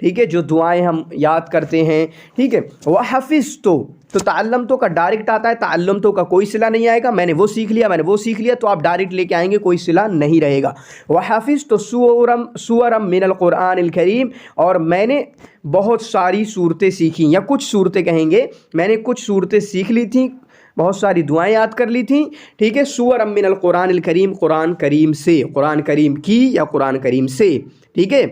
ٹھیک ہے, جو دعائیں ہم یاد کرتے ہیں, ٹھیک ہے. وحفظتو, تو تعلمتو کا ڈائریکٹ آتا ہے, تعلمتو کا کوئی صلہ نہیں آئے گا, میں نے وہ سیکھ لیا, تو آپ ڈائریکٹ لے کے آئیں گے, کوئی صلہ نہیں رہے گا. وحفظتو سورم من القرآن الکریم, اور میں نے بہت ساری صورتیں سیکھیں, یا کچھ صورتیں کہیں گے, میں نے کچھ صورتیں سیکھ لی تھیں, بہت ساری دعائیں یاد کر لی تھیں, ٹھیک ہے. سورم من القرآن الکریم, قرآن کریم سے, قرآن کریم کی یا قرآن کریم سے, ٹھیک ہے,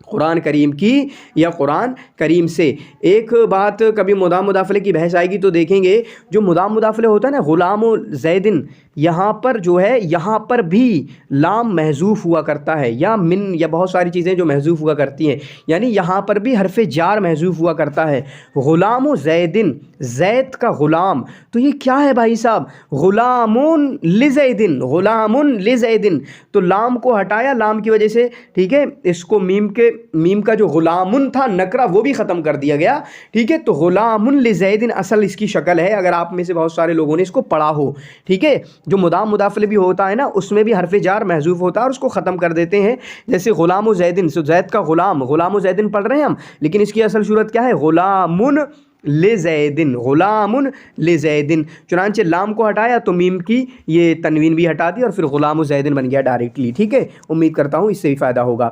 قرآن کریم کی یا قرآن کریم سے. ایک بات, کبھی مدام مداخلے کی بحث آئے گی تو دیکھیں گے, جو مدام مداخلے ہوتا ہے نا, غلام و زیدن, یہاں پر جو ہے, یہاں پر بھی لام محذوف ہوا کرتا ہے, یا من, یا بہت ساری چیزیں جو محذوف ہوا کرتی ہیں, یعنی یہاں پر بھی حرف جار محذوف ہوا کرتا ہے. غلام و زیدن, زید کا غلام, تو یہ کیا ہے بھائی صاحب, غلامون لزیدن, غلامون لزیدن, تو لام کو ہٹایا لام کی وجہ سے, ٹھیک ہے, اس کو میم کا جو غلامن تھا نکرہ وہ بھی ختم کر دیا گیا, ٹھیک ہے. تو غلامن لزیدن اصل اس کی شکل ہے, اگر آپ میں سے بہت سارے لوگوں نے اس کو پڑھا ہو, ٹھیک ہے. جو مدام مداخلے بھی ہوتا ہے نا, اس میں بھی حرف جار محذوف ہوتا ہے اور اس کو ختم کر دیتے ہیں, جیسے غلام و زیدن, زید کا غلام, غلام و زیدن پڑھ رہے ہیں ہم, لیکن اس کی اصل صورت کیا ہے, غلامن لزیدن, غلامن لزیدن. چنانچہ لام کو ہٹایا تو میم کی یہ تنوین بھی ہٹا دی, اور پھر غلام و زیدن بن گیا ڈائریکٹلی, ٹھیک ہے. امید کرتا ہوں اس سے بھی فائدہ ہوگا.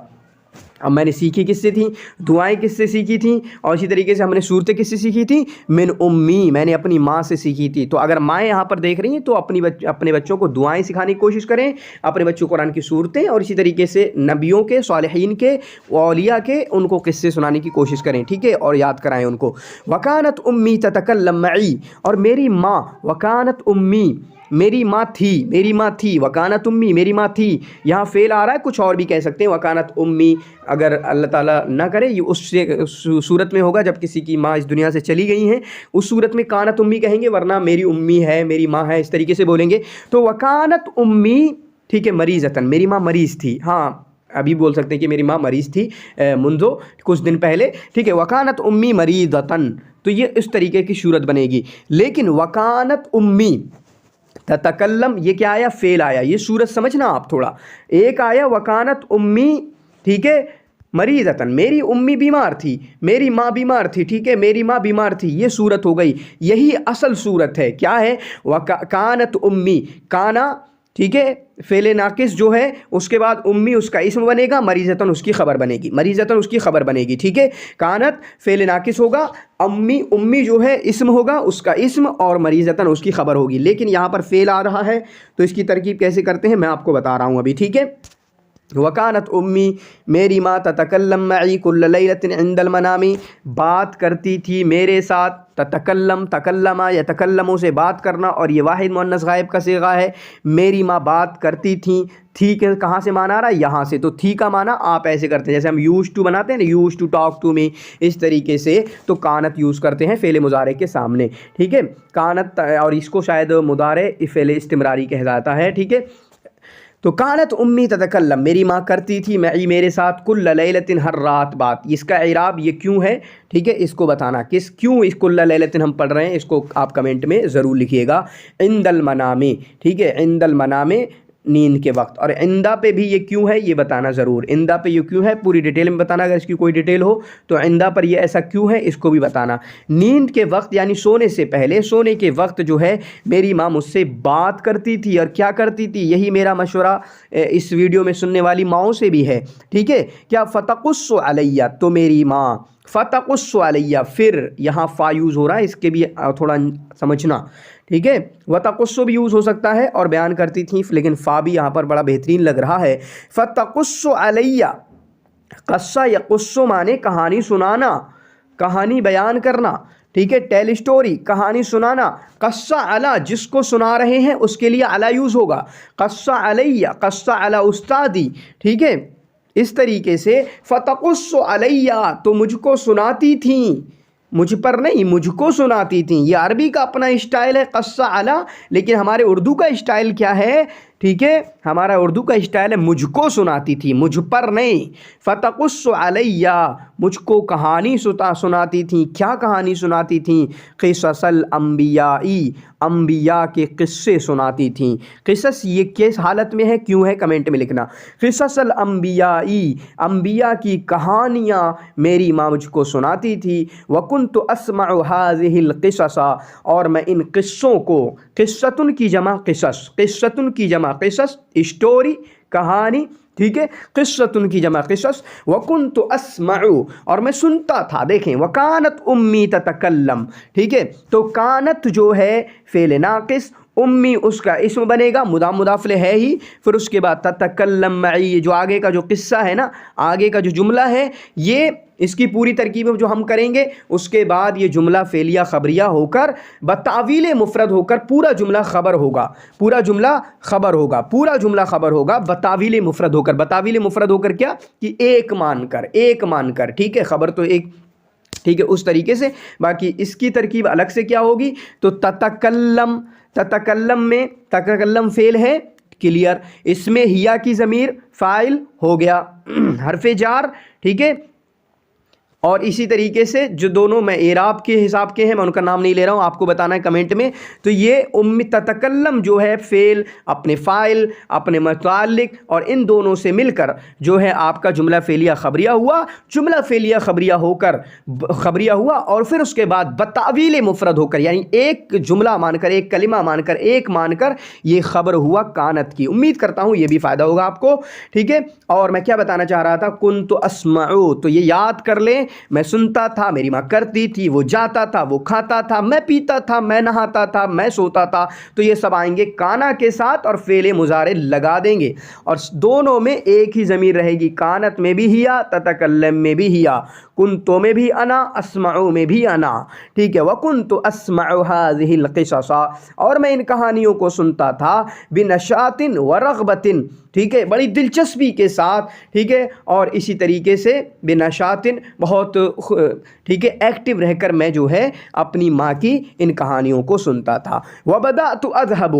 اب میں نے سیکھی کس سے تھیں, دعائیں کس سے سیکھی تھیں, اور اسی طریقے سے ہم نے صورتیں کس سے سیکھی تھیں, من امی, میں نے اپنی ماں سے سیکھی تھی. تو اگر مائیں یہاں پر دیکھ رہی ہیں تو اپنے بچوں کو دعائیں سکھانے کی کوشش کریں, اپنے بچوں کو قرآن کی صورتیں, اور اسی طریقے سے نبیوں کے, صالحین کے, اولیاء کے, ان کو قصے سنانے کی کوشش کریں, ٹھیک ہے, اور یاد کرائیں ان کو. وکانت امی تتکلم معی, اور میری ماں, وکانت امی, میری ماں تھی, وکانت امی, میری ماں تھی. یہاں فعل آ رہا ہے, کچھ اور بھی کہہ سکتے ہیں, وکانت امی اگر اللہ تعالیٰ نہ کرے یہ اس صورت میں ہوگا جب کسی کی ماں اس دنیا سے چلی گئی ہیں, اس صورت میں کانت امی کہیں گے, ورنہ میری امی ہے, میری ماں ہے, اس طریقے سے بولیں گے. تو وکانت امی, ٹھیک ہے, مریضتن, میری ماں مریض تھی, ہاں ابھی بول سکتے ہیں کہ میری ماں مریض تھی منذ کچھ دن پہلے, ٹھیک ہے. وکانت امی مریضتن, تو یہ اس طریقے کی صورت بنے گی. لیکن وکانت امی تتکلم, یہ کیا آیا, فعل آیا, یہ صورت سمجھنا آپ تھوڑا. ایک آیا وکانت امی, ٹھیک ہے, مریضتن, میری امی بیمار تھی, میری ماں بیمار تھی, ٹھیک ہے, میری ماں بیمار تھی, یہ صورت ہو گئی. یہی اصل صورت ہے, کیا ہے, کانت امی, کانا, ٹھیک ہے, فعل ناقص جو ہے, اس کے بعد امی اس کا اسم بنے گا, مریضتن اس کی خبر بنے گی, مریضتن اس کی خبر بنے گی, ٹھیک ہے. کانت فعل ناقص ہوگا, امی جو ہے اسم ہوگا, اس کا اسم, اور مریضتن اس کی خبر ہوگی. لیکن یہاں پر فعل آ رہا ہے, تو اس کی ترکیب کیسے کرتے ہیں میں آپ کو بتا رہا ہوں ابھی, ٹھیک ہے. وکانت امی, میری ماں, تتکلم معی کل لیلۃ عند المنام, بات کرتی تھی میرے ساتھ, تتکلم, تکلما یا تکلموں سے بات کرنا, اور یہ واحد مؤنث غائب کا صیغہ ہے. میری ماں بات کرتی تھیں, تھی کہ کہاں سے مانا آ رہا ہے, یہاں سے, تو تھی کا مانا آپ ایسے کرتے ہیں جیسے ہم یوز ٹو بناتے ہیں نا, use to talk to me, اس طریقے سے تو کانت یوز کرتے ہیں فعل مضارع کے سامنے, ٹھیک ہے. کانت, اور اس کو شاید مضارع فعل استمراری کہلاتا ہے, ٹھیک ہے. تو کانت امی تتکلم, میری ماں کرتی تھی معی میرے ساتھ, کل لیلۃ, ہر رات بات. اس کا اعراب یہ کیوں ہے, ٹھیک ہے, اس کو بتانا کیوں اس کل لیلۃ ہم پڑھ رہے ہیں, اس کو آپ کمنٹ میں ضرور لکھیے گا. عند المنام, ٹھیک ہے, عند المنام, نیند کے وقت. اور عندہ پہ بھی یہ کیوں ہے یہ بتانا ضرور, عندہ پہ یہ کیوں ہے پوری ڈیٹیل میں بتانا, اگر اس کی کوئی ڈیٹیل ہو تو عندہ پر یہ ایسا کیوں ہے اس کو بھی بتانا. نیند کے وقت یعنی سونے سے پہلے, سونے کے وقت جو ہے میری ماں مجھ سے بات کرتی تھی, اور کیا کرتی تھی, یہی میرا مشورہ اس ویڈیو میں سننے والی ماؤں سے بھی ہے, ٹھیک ہے. کیا, فتقص علیہ, تو میری ماں, فتقص علیہ, پھر یہاں فا یوز ہو رہا ہے, اس کے بھی تھوڑا سمجھنا, ٹھیک ہے. وتقص بھی یوز ہو سکتا ہے اور بیان کرتی تھیں, لیکن فا بھی یہاں پر بڑا بہترین لگ رہا ہے. فتقص علیہ, قصہ یقص مانے کہانی سنانا, کہانی بیان کرنا, ٹھیک ہے, ٹیل اسٹوری, کہانی سنانا. قصہ علی, جس کو سنا رہے ہیں اس کے لیے علی یوز ہوگا. قصہ علیہ, قصہ علی استادی, ٹھیک ہے. اس طریقے سے فتقص علیہ, تو مجھ کو سناتی تھیں, مجھ پر نہیں مجھ کو سناتی تھیں. یہ عربی کا اپنا اسٹائل ہے قصہ علی, لیکن ہمارے اردو کا اسٹائل کیا ہے, ٹھیک ہے، ہمارا اردو کا اسٹائل ہے مجھ کو سناتی تھی، مجھ پر نہیں۔ فتقص علیہ، مجھ کو کہانی سناتی تھیں۔ کیا کہانی سناتی تھیں؟ قصص الانبیاء، انبیاء کے قصے سناتی تھیں۔ قصص یہ کس حالت میں ہے، کیوں ہے، کمنٹ میں لکھنا۔ قصص الانبیاء، انبیاء کی کہانیاں میری ماں مجھ کو سناتی تھی۔ وکنت اسمع هذه القصص، اور میں ان قصوں کو، قصتن کی جمع قصص، قصتن کی جمع قصص، اسٹوری، کہانی، ٹھیک ہے، قصتن کی جمع قصص۔ وکنت اسمع، اور میں سنتا تھا۔ دیکھیں، وکانت امی تتکلم، ٹھیک ہے، تو کانت جو ہے فعل ناقص، امی اس کا اسم بنے گا، مضاف مضاف الیہ ہے ہی، پھر اس کے بعد تتکلم معی، جو آگے کا جو قصہ ہے نا، آگے کا جو جملہ ہے، یہ اس کی پوری ترکیب جو ہم کریں گے، اس کے بعد یہ جملہ فعلیہ خبریہ ہو کر بتعویل مفرد ہو کر پورا جملہ خبر ہوگا، پورا جملہ خبر ہوگا، پورا جملہ خبر ہوگا بتعویل مفرد ہو کر۔ بتعویل مفرد ہو کر کیا کہ ایک مان کر، ایک مان کر، ٹھیک ہے، خبر تو ایک، ٹھیک ہے، اس طریقے سے۔ باقی اس کی ترکیب الگ سے کیا ہوگی، تو تتکلم، تتکلم میں تتکلم فعل ہے، کلیئر، اس میں ہیا کی ضمیر فاعل ہو گیا، حرف جار، ٹھیک ہے۔ اور اسی طریقے سے جو دونوں میں اعراب کے حساب کے ہیں، میں ان کا نام نہیں لے رہا ہوں، آپ کو بتانا ہے کمنٹ میں۔ تو یہ تتکلم جو ہے فعل، اپنے فاعل، اپنے متعلق، اور ان دونوں سے مل کر جو ہے آپ کا جملہ فعلیہ خبریہ ہوا، جملہ فعلیہ خبریہ ہو کر خبریہ ہوا، اور پھر اس کے بعد بتعویل مفرد ہو کر، یعنی ایک جملہ مان کر، ایک کلمہ مان کر، ایک مان کر یہ خبر ہوا کانت کی۔ امید کرتا ہوں یہ بھی فائدہ ہوگا آپ کو، ٹھیک ہے۔ اور میں کیا بتانا چاہ رہا تھا، کنت اسمع، تو یہ یاد کر لیں، میں سنتا تھا، میری ماں کرتی تھی، وہ جاتا تھا، وہ کھاتا تھا، میں پیتا تھا، میں نہاتا تھا، میں سوتا تھا، تو یہ سب آئیں گے کانا کے ساتھ اور فعل مضارع لگا دیں گے، اور دونوں میں ایک ہی ضمیر رہے گی، کانت میں بھی ہیا، تتکلم میں بھی ہیا، کنتو میں بھی انا، اسمعو میں بھی انا، ٹھیک ہے۔ وکنت اسمع هذه القصص، اور میں ان کہانیوں کو سنتا تھا، بنشاط ورغبت، ٹھیک ہے، بڑی دلچسپی کے ساتھ، ٹھیک ہے، اور اسی طریقے سے بنشاط، بہت ٹھیک ہے ایکٹیو رہ کر میں جو ہے اپنی ماں کی ان کہانیوں کو سنتا تھا۔ وبدأت اذهب،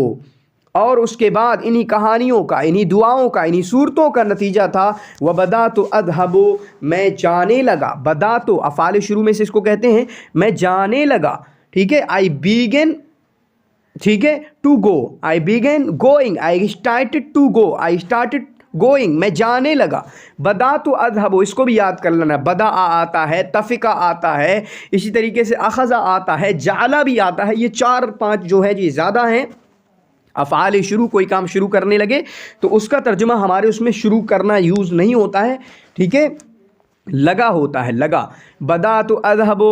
اور اس کے بعد انہی کہانیوں کا، انہی دعاؤں کا، انہی صورتوں کا نتیجہ تھا وبدأت اذهب، میں جانے لگا۔ بدأت افعال شروع میں سے اس کو کہتے ہیں، میں جانے لگا، ٹھیک ہے، I began، ٹھیک ہے، to go, I began going، I started to go، I started going, میں جانے لگا۔ بدأت اذهب، اس کو بھی یاد کر لینا، بدأ آتا ہے، تفقہ آتا ہے، اسی طریقے سے اخذ آتا ہے، جعل بھی آتا ہے، یہ 4-5 جو ہے یہ زیادہ ہیں افعال شروع۔ کوئی کام شروع کرنے لگے تو اس کا ترجمہ ہمارے اس میں شروع کرنا یوز نہیں ہوتا ہے، ٹھیک ہے، لگا ہوتا ہے، لگا۔ بدأت اذهب،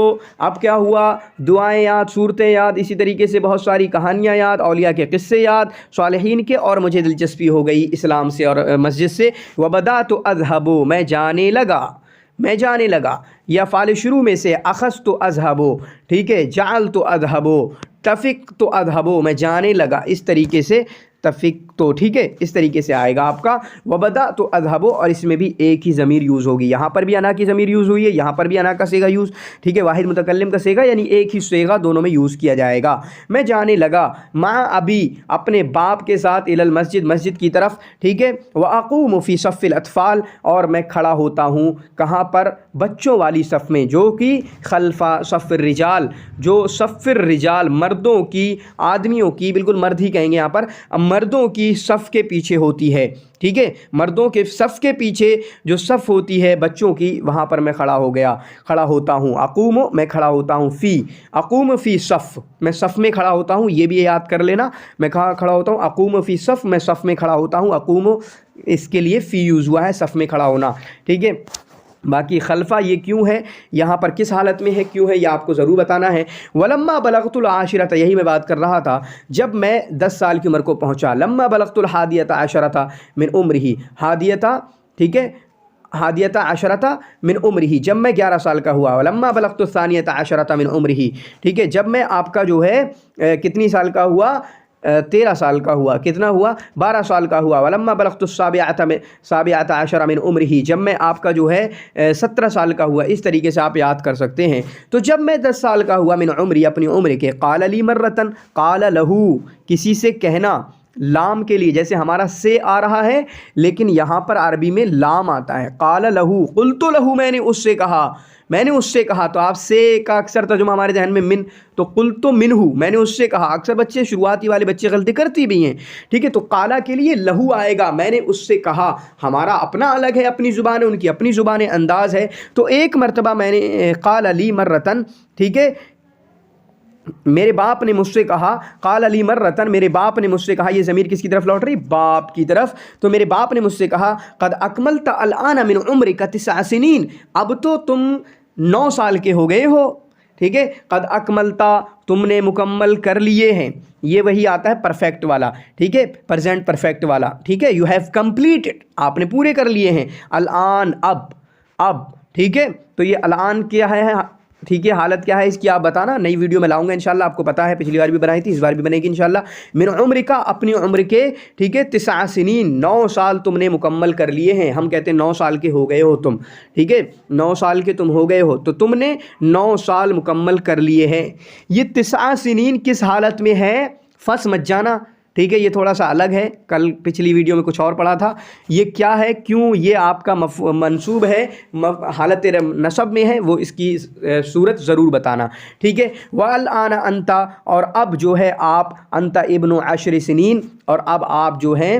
اب کیا ہوا، دعائیں یاد، صورتیں یاد، اسی طریقے سے بہت ساری کہانیاں یاد، اولیاء کے قصے یاد، صالحین کے، اور مجھے دلچسپی ہو گئی اسلام سے اور مسجد سے۔ وبدأت اذهب، میں جانے لگا، میں جانے لگا۔ یا فعل شروع میں سے اخذت اذهب، ٹھیک ہے، جعلت اذهب، تفقت اذهب، میں جانے لگا، اس طریقے سے تفق تو، ٹھیک ہے، اس طریقے سے آئے گا آپ کا وبدأت اذهب، اور اس میں بھی ایک ہی ضمیر یوز ہوگی، یہاں پر بھی انا کی ضمیر یوز ہوئی ہے، یہاں پر بھی انا کا صیغہ یوز، ٹھیک ہے، واحد متکلم کا صیغہ، یعنی ایک ہی صیغہ دونوں میں یوز کیا جائے گا۔ میں جانے لگا، مع ابی، اپنے باپ کے ساتھ، الی المسجد، مسجد کی طرف، ٹھیک ہے، واقوم فی صف الاطفال، اور میں کھڑا ہوتا ہوں کہاں پر، بچوں والی صف میں، جو کہ خلف صف الرجال، جو صف الرجال مردوں کی، آدمیوں کی، بالکل مرد ہی کہیں گے یہاں پر، مردوں کی صف کے پیچھے ہوتی ہے، ٹھیک ہے، مردوں کے صف کے پیچھے جو صف ہوتی ہے بچوں کی، وہاں پر میں کھڑا ہو گیا، کھڑا ہوتا ہوں۔ اقوم، میں کھڑا ہوتا ہوں، فی، اقوم فی صف، میں صف میں کھڑا ہوتا ہوں، یہ بھی یاد کر لینا، میں کہاں کھڑا ہوتا ہوں، اقوم فی صف، میں صف میں کھڑا ہوتا ہوں، اقوم اس کے لیے فی یوز ہوا ہے، صف میں کھڑا ہونا، ٹھیک ہے۔ باقی خلفہ یہ کیوں ہے، یہاں پر کس حالت میں ہے، کیوں ہے، یہ آپ کو ضرور بتانا ہے۔ ولما بلغت العاشرۃ، یہی میں بات کر رہا تھا، جب میں 10 سال کی عمر کو پہنچا۔ لما بلغت الحادیۃ عشرۃ من عمرہ، حادیۃ، ٹھیک ہے، حادیۃ عشرۃ من عمرہ، جب میں 11 سال کا ہوا۔ ولما بلغت الثانیۃ عشرۃ من عمرہ، ٹھیک ہے، جب میں آپ کا جو ہے کتنی سال کا ہوا، 13 سال کا ہوا، کتنا ہوا، 12 سال کا ہوا۔ ولما بلغت السابعۃ عشر من عمرہ، جب میں آپ کا جو ہے 17 سال کا ہوا، اس طریقے سے آپ یاد کر سکتے ہیں۔ تو جب میں 10 سال کا ہوا، من عمری، اپنی عمر کے، قال لی مرتن، قال لہو، کسی سے کہنا، لام کے لیے، جیسے ہمارا سے آ رہا ہے لیکن یہاں پر عربی میں لام آتا ہے. قال لہو، قلت لہو، میں نے اس سے کہا، میں نے اس سے کہا. تو آپ سے کا اکثر ترجمہ ہمارے ذہن میں من، تو قلت منہ، میں نے اس سے کہا. اکثر بچے، شروعاتی والے بچے غلطی کرتی بھی ہیں، ٹھیک ہے. تو قالا کے لیے لہو آئے گا، میں نے اس سے کہا. ہمارا اپنا الگ ہے، اپنی زبان ہے، ان کی اپنی زبان انداز ہے. تو ایک مرتبہ میں نے قال لی مرتن، ٹھیک ہے، میرے باپ نے مجھ سے کہا. قال علی مرتن، میرے باپ نے مجھ سے کہا. یہ ضمیر کس کی طرف لوٹ رہی؟ باپ کی طرف. تو میرے باپ نے مجھ سے کہا قد اکملت الان من عمرک 9 سنین، اب تو تم 9 سال کے ہو گئے ہو، ٹھیک ہے. قد اکملتا، تم نے مکمل کر لیے ہیں. یہ وہی آتا ہے پرفیکٹ والا، ٹھیک ہے، پریزنٹ پرفیکٹ والا، ٹھیک ہے. یو ہیو کمپلیٹڈ، آپ نے پورے کر لیے ہیں. الان، اب، ٹھیک ہے. تو یہ الان کیا ہے، ٹھیک ہے، حالت کیا ہے اس کی آپ بتانا. نئی ویڈیو میں لاؤں گا انشاءاللہ، آپ کو پتہ ہے پچھلی بار بھی بنائی تھی، اس بار بھی بنے گی انشاءاللہ. من عمر کا، اپنی عمر کے، ٹھیک ہے، 9 سنین، 9 سال تم نے مکمل کر لیے ہیں. ہم کہتے ہیں 9 سال کے ہو گئے ہو تم، ٹھیک ہے، 9 سال کے تم ہو گئے ہو. تو تم نے 9 سال مکمل کر لیے ہیں. یہ 9 سنین کس حالت میں ہے؟ فس مت جانا، ٹھیک ہے. یہ تھوڑا سا الگ ہے، کل پچھلی ویڈیو میں کچھ اور پڑھا تھا. یہ کیا ہے، کیوں یہ آپ کا منصوب ہے، حالت نصب میں ہے، وہ اس کی صورت ضرور بتانا، ٹھیک ہے. وَالْآنَ أَنْتَ، اور اب جو ہے آپ، أَنْتَ ابن 10 سنین، اور اب آپ جو ہیں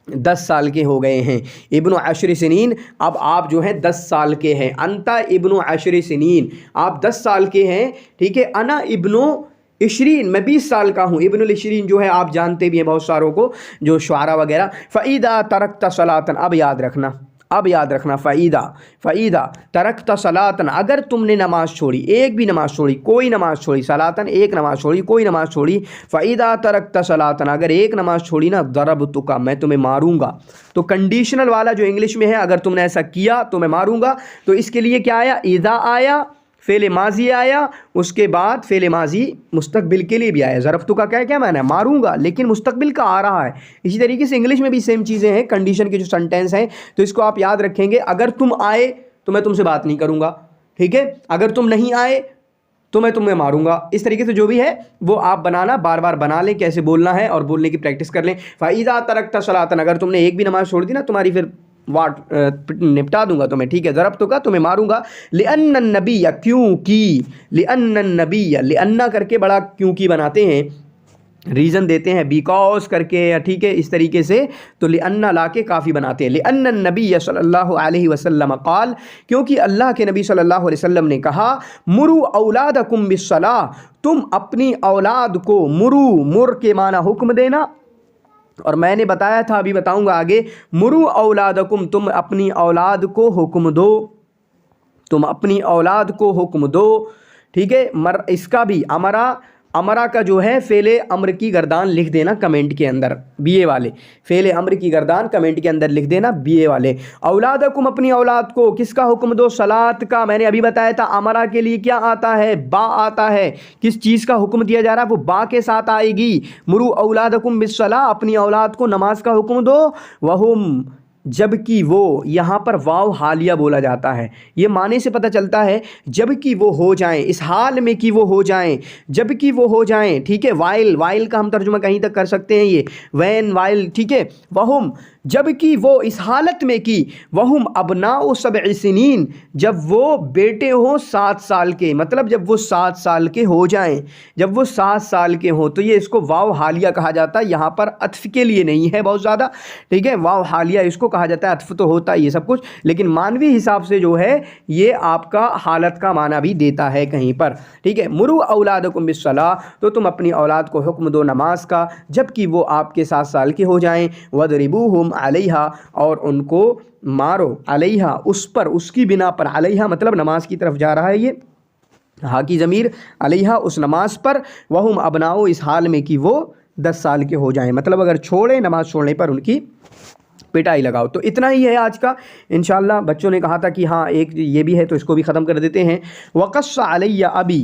10 سال کے ہو گئے ہیں. ابن 10 سنین، اب آپ جو ہیں 10 سال کے ہیں. انت ابن 10 سنین، آپ 10 سال کے ہیں، ٹھیک ہے. انا ابن 20، میں 20 سال کا ہوں. ابن العشرین جو ہے آپ جانتے بھی ہیں بہت ساروں کو، جو شعراء وغیرہ. فَإِذَا تَرَكْتَ صَلَاةً، اب یاد رکھنا، فَإِذَا تَرَكْتَ صَلَاةً، اگر تم نے نماز چھوڑی، ایک بھی نماز چھوڑی، کوئی نماز چھوڑی، صلاةً ایک نماز چھوڑی، کوئی نماز چھوڑی. فَإِذَا تَرَكْتَ صَلَاةً، اگر ایک نماز چھوڑی نا، ضَرَبْتُكَ، میں تمہیں ماروں گا. تو کنڈیشنل والا جو انگلش میں ہے، اگر تم نے ایسا کیا تو میں ماروں گا. تو اس کے لیے کیا آیا؟ اذا آیا، فعل ماضی آیا، اس کے بعد فعل ماضی مستقبل کے لیے بھی آیا. ضربتو کا کیا معنی ہے؟ ماروں گا، لیکن مستقبل کا آ رہا ہے. اسی طریقے سے انگلش میں بھی سیم چیزیں ہیں، کنڈیشن کے جو سینٹینس ہیں. تو اس کو آپ یاد رکھیں گے. اگر تم آئے تو میں تم سے بات نہیں کروں گا، ٹھیک ہے. اگر تم نہیں آئے تو میں تمہیں ماروں گا. اس طریقے سے جو بھی ہے وہ آپ بنانا، بار بار بنا لیں کیسے بولنا ہے، اور بولنے کی پریکٹس کر لیں. فَإِذَا تَرَكْتَ صَلَاةً، اگر تم نے ایک بھی نماز چھوڑ دی نا، تمہاری پھر نپٹا دوں گا تمہیں، ٹھیک ہے. ضربتو کا، تمہیں ماروں گا. لِأَنَّ النَّبِيَّ، کیونکہ، لِأَنَّ النَّبِيَّ، لِأَنَّ کر کے بڑا کیونکہ بناتے ہیں، ریزن دیتے ہیں، بیکاز کر کے، ٹھیک ہے، اس طریقے سے. تو لِأَنَّ لا کے کافی بناتے ہیں. لِأَنَّ النَّبِيَّ صلی اللہ علیہ وسلم قال، کیونکہ اللہ کے نبی صلی اللہ علیہ وسلم نے کہا، مروا اولادکم بالصلاۃ، تم اپنی اولاد کو، مر کے معنی حکم دینا، اور میں نے بتایا تھا، ابھی بتاؤں گا آگے. مروا اولادکم، تم اپنی اولاد کو حکم دو، تم اپنی اولاد کو حکم دو، ٹھیک ہے. اس کا بھی امرا کا جو ہے فعل امر کی گردان لکھ دینا کمنٹ کے اندر، بی اے والے، فعل امر کی گردان کمنٹ کے اندر لکھ دینا، بی اے والے. اولادکم، اپنی اولاد کو کس کا حکم دو؟ صلاۃ کا. میں نے ابھی بتایا تھا امرا کے لیے کیا آتا ہے؟ با آتا ہے. کس چیز کا حکم دیا جا رہا ہے؟ وہ با کے ساتھ آئے گی. مروا اولادکم بالصلاۃ، اپنی اولاد کو نماز کا حکم دو. وہم، جبکہ وہ، یہاں پر واو حالیہ بولا جاتا ہے. یہ معنی سے پتہ چلتا ہے جبکہ وہ ہو جائیں، اس حال میں کہ وہ ہو جائیں، جبکہ وہ ہو جائیں، ٹھیک ہے. وائل کا ہم ترجمہ کہیں تک کر سکتے ہیں، یہ وین وائل، ٹھیک ہے. وہم، جبکہ وہ، اس حالت میں کہ وہم ابناء 7 سنین، جب وہ بیٹے ہوں 7 سال کے، مطلب جب وہ 7 سال کے ہو جائیں، جب وہ 7 سال کے ہوں. تو یہ اس کو واو حالیہ کہا جاتا ہے. یہاں پر عطف کے لیے نہیں ہے بہت زیادہ، ٹھیک ہے. واو حالیہ اس کو کہا جاتا ہے. عطف تو ہوتا ہے یہ سب کچھ، لیکن مانوی حساب سے جو ہے یہ آپ کا حالت کا معنی بھی دیتا ہے کہیں پر، ٹھیک ہے. مروا اولادکم بالصلاۃ، تو تم اپنی اولاد کو حکم دو نماز کا جبکہ وہ آپ کے 7 سال کے ہو جائیں. وَضْرِبُوهُمْ عَلَيْهَا، اور ان کو مارو، علیہا، اس پر، اس کی بنا پر. علیہا مطلب نماز کی طرف جا رہا ہے یہ ہا کی ضمیر، علیہا اس نماز پر. وہم ابناء، اس حال میں کہ وہ 10 سال کے ہو جائیں، مطلب اگر چھوڑیں، نماز چھوڑنے پر ان کی پٹائی لگاؤ. تو اتنا ہی ہے آج کا انشاءاللہ. بچوں نے کہا تھا کہ ہاں ایک یہ بھی ہے، تو اس کو بھی ختم کر دیتے ہیں. وقص علی ابی،